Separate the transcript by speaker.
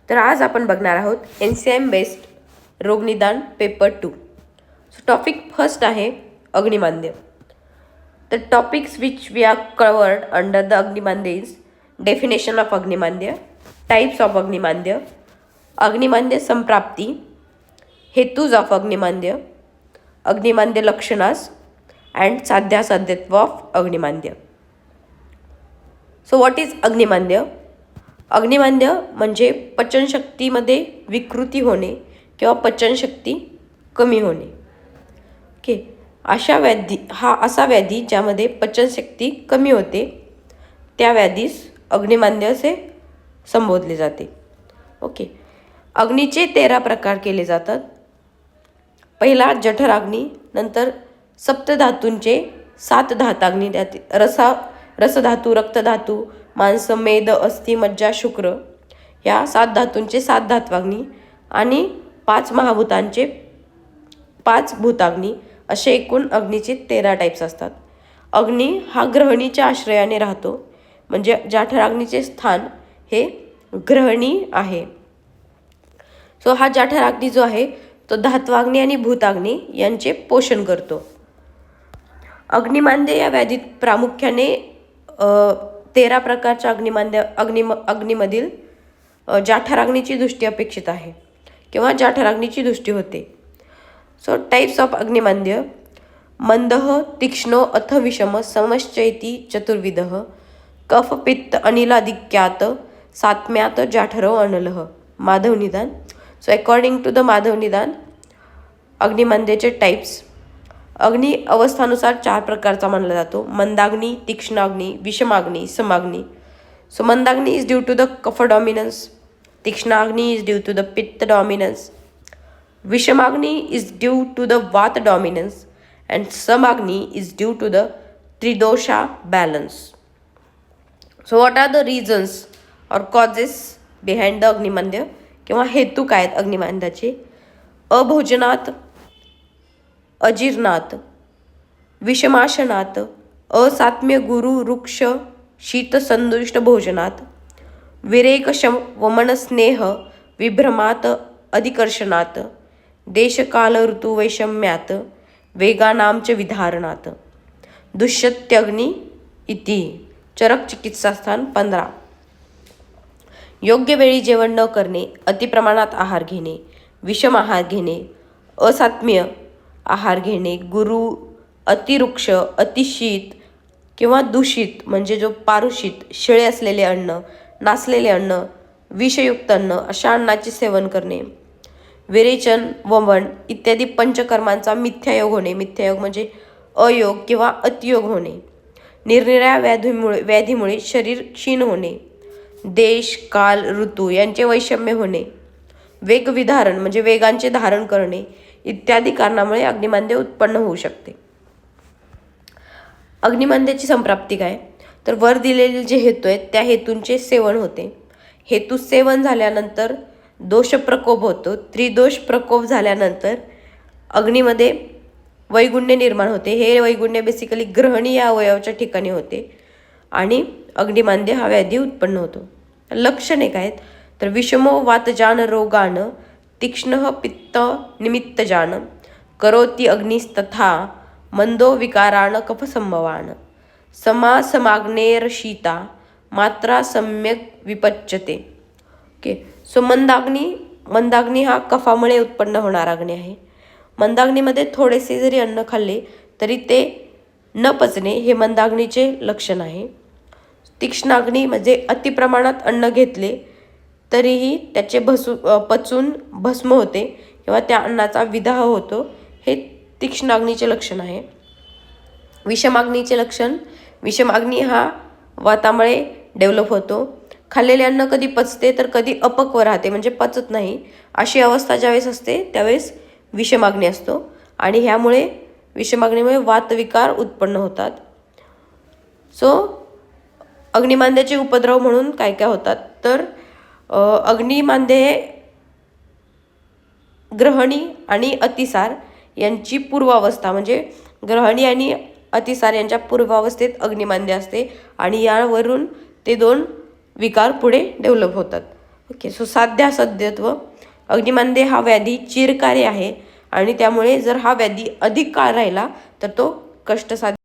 Speaker 1: तर आज आपण बघणार आहोत एनसीएम बेस्ड रोगनिदान पेपर 2. सो टॉपिक फर्स्ट आहे अग्निमांद्य. The topics which we are covered under the Agnimandya is definition of Agnimandya, types of Agnimandya, Agnimandya संप्राप्ती, हेतूज of Agnimandya, Agnimandya लक्षणास and साध्यासाध्यत्व of Agnimandya. So what is Agnimandya? अग्निमांद्य म्हणजे पचनशक्तीमध्ये विकृती होणे किंवा पचनशक्ती कमी होणे. Okay, असा व्याधी ज्यामध्ये पचनशक्ती कमी होते त्या व्याधीस अग्निमांद्य असे संबोधले जाते. ओके, अग्नीचे 13 प्रकार केले जातात. पहिला जठराग्नी, नंतर सप्तधातूंचे 7 धाताग्नी, रसधातू, रक्तधातू, मांस, मेद, अस्थि, मज्जा, शुक्र या 7 धातूंचे 7 धात्वाग्नी आणि 5 महाभूतांचे 5 भूताग्नी असे एकूण अग्नीचे 13 टाईप्स असतात. अग्नी हा ग्रहणीच्या आश्रयाने राहतो, म्हणजे जठराग्नीचे स्थान हे ग्रहणी आहे. सो हा जठराग्नी जो आहे तो धात्वाग्नी आणि भूताग्नी यांचे पोषण करतो. अग्निमांद्य या व्याधीत प्रामुख्याने 13 प्रकारच्या अग्नीमधील जठराग्नीची दृष्टी अपेक्षित आहे किंवा जठराग्नीची दृष्टी होते. सो टाइप्स ऑफ अग्निमांद्य: मंदः, तीक्ष्णो अथ विषम, समश्चैति चतुर्विधः, कफ पित्त अनिलाधिक्यात, सात्म्यात जाठरो अनलः. Madhav Nidan. So according to the Madhav Nidan अग्निमांद्याचे टाइप्स अग्नि अवस्थानुसार 4 प्रकारचा मानला जातो: मंदाग्नी, तीक्ष्णाग्नी, विषमाग्नी, समाग्नी. So mandagni is due to the kapha dominance, tikshnagni is due to the pitta dominance, vishamagni is due to the vata dominance and samagni is due to the tridosha balance. So what are the reasons or causes behind the agnimandya किंवा हेतू काय आहेत अग्निमांद्याचे? अभोजनात, अजीर्णात, विषमाशनात, असात्म्य गुरु वृक्ष शीतसंदुष्ट भोजनात, विरेकशम वमनस्नेह विभ्रमात अधिकर्षणात, देशकाल ऋतु वैषम्यात, वेगानांच विधारणात. दुष्यत्यग्नी इति. चरक चिकित्सास्थान 15. योग्य वेळी जेवण न करणे, अतिप्रमाणात आहार घेणे, विषम आहार घेणे, असात्म्य आहार घेणे, गुरु, अतिवृक्ष, अतिशीत किंवा दूषित म्हणजे जो पारुषित, शिळे असलेले अन्न, नासलेले अन्न, विषयुक्त अन्न अशा अन्नाचे सेवन करणे, विरेचन, वमन इत्यादी पंचकर्मांचा मिथ्यायोग होणे. मिथ्यायोग म्हणजे अयोग किंवा अतियोग होणे. निरनिराळ्या व्याधीमुळे शरीर क्षीण होणे, देश, काल, ऋतू यांचे वैषम्य होणे, वेगविधारण म्हणजे वेगांचे धारण करणे इत्यादी कारणामुळे अग्निमांद्य उत्पन्न होऊ शकते. अग्निमांद्याची संप्राप्ती काय? तर वर दिलेले जे हेतू आहेत त्या हेतूंचे सेवन होते. हेतू सेवन झाल्यानंतर दोष प्रकोप होतो. त्रिदोष प्रकोप झाल्यानंतर अग्नीमध्ये वैगुण्य निर्माण होते. हे वैगुण्य बेसिकली ग्रहणी या अवयवाच्या ठिकाणी होते आणि अग्निमांद्य हा व्याधी उत्पन्न होतो. लक्षणे काय आहेत? तर विषमो वातजान रोगान, तीक्ष्ण पित्त निमित्तजान, करोति अग्निस्तथा, मंदो विकारान कफसंभवान, समाग्नेरशीता, मात्रा सम्यक विपच्यते. ओके, सो मंदाग्नी हा कफामुळे उत्पन्न होणारा अग्नी आहे. मंदाग्नीमध्ये थोडेसे जरी अन्न खाल्ले तरी ते न पचणे हे मंदाग्नीचे लक्षण आहे. तीक्ष्णाग्नी म्हणजे अतिप्रमाणात अन्न घेतले तरीही त्याचे पचून भस्म होते किंवा त्या अन्नाचा विदाह होतो, हे तीक्ष्णाग्नीचे लक्षण आहे. विषमाग्नीचे लक्षण: विषमाग्नी हा वातामुळे डेव्हलप होतो. खाल्लेले अन्न कधी पचते तर कधी अपक्व राहते म्हणजे पचत नाही. अशी अवस्था ज्यावेळेस असते त्यावेळेस विषमाग्नी असतो आणि ह्यामुळे विषमाग्नीमुळे वातविकार उत्पन्न होतात. सो अग्निमांद्याचे उपद्रव म्हणून काय काय होतात? तर अग्निमांद्य हे ग्रहणी आणि अतिसार यांची पूर्वावस्था म्हणजे ग्रहणी आणि अतिसार यांच्या पूर्वावस्थेत अग्निमांद्य असते आणि यावरून ते 2 विकार पुढे डेव्हलप होतात. ओके. सो साध्यासाध्यत्व. अग्निमंदे हा व्याधी चिरकारी आहे आणि त्यामुळे जर हा व्याधी अधिक काळ राहिला तर तो कष्टसाध्य